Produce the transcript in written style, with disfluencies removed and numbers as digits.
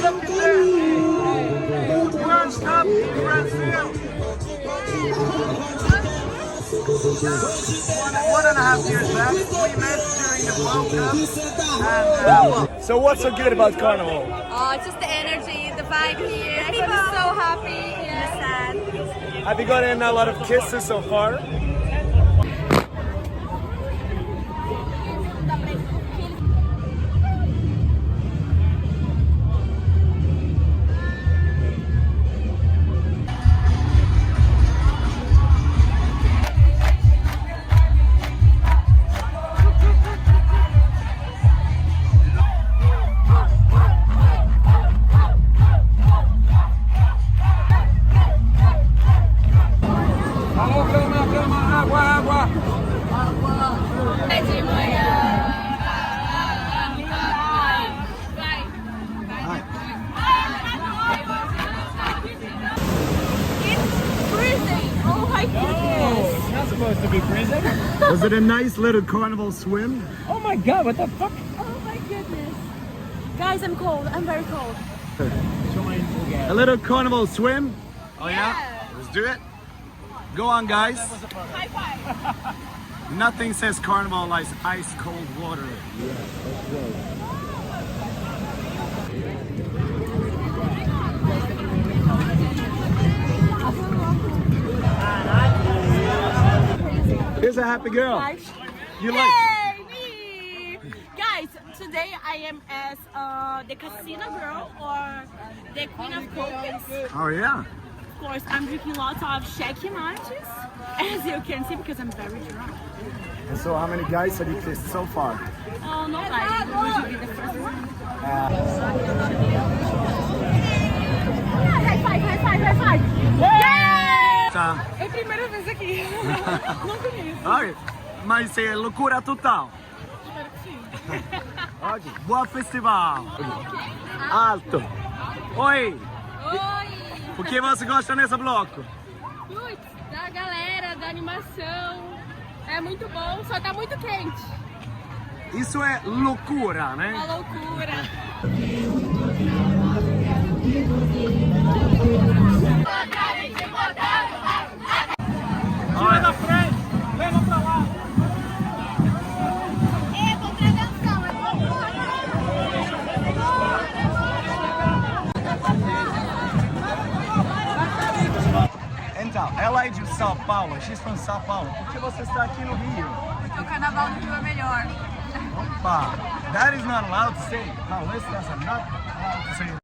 look at that. First up in Brazil. 1.5 years back, we met during the World Cup. And, so what's so good about Carnival? Oh, it's just the energy, the vibe here. Everyone's so happy. Yeah. Have you gotten a lot of kisses so far? Supposed to be freezing. Was it a nice little carnival swim? Oh my god, what the fuck? Oh my goodness. Guys, I'm cold. I'm very cold. A little carnival swim? Oh yeah? Let's do it. Go on, guys. High five. Nothing says carnival like ice cold water. Yeah, that's right. Here's a happy girl. You like? Hey, me! Guys, today I am as the casino girl or the queen of cookies. Oh yeah. Of course, I'm drinking lots of cheque mates, as you can see, because I'm very drunk. And so how many guys have you kissed so far? Oh, nobody. Would you be the first one? High five, high five, high five! Yay! Tá. É a primeira vez aqui. Não conheço. Ai, mas é loucura total. Espero que sim. Boa festival. Alto. Oi. Oi! O que você gosta nesse bloco? Putz, da galera, da animação. É muito bom, só tá muito quente. Isso é loucura, né? Uma loucura. Tira da frente, leva pra lá. Então, ela é de São Paulo, she's from São Paulo. Por que você está aqui no Rio? Porque o carnaval do Rio é melhor. Opa, that is not allowed to say. Paulistas are not allowed to say.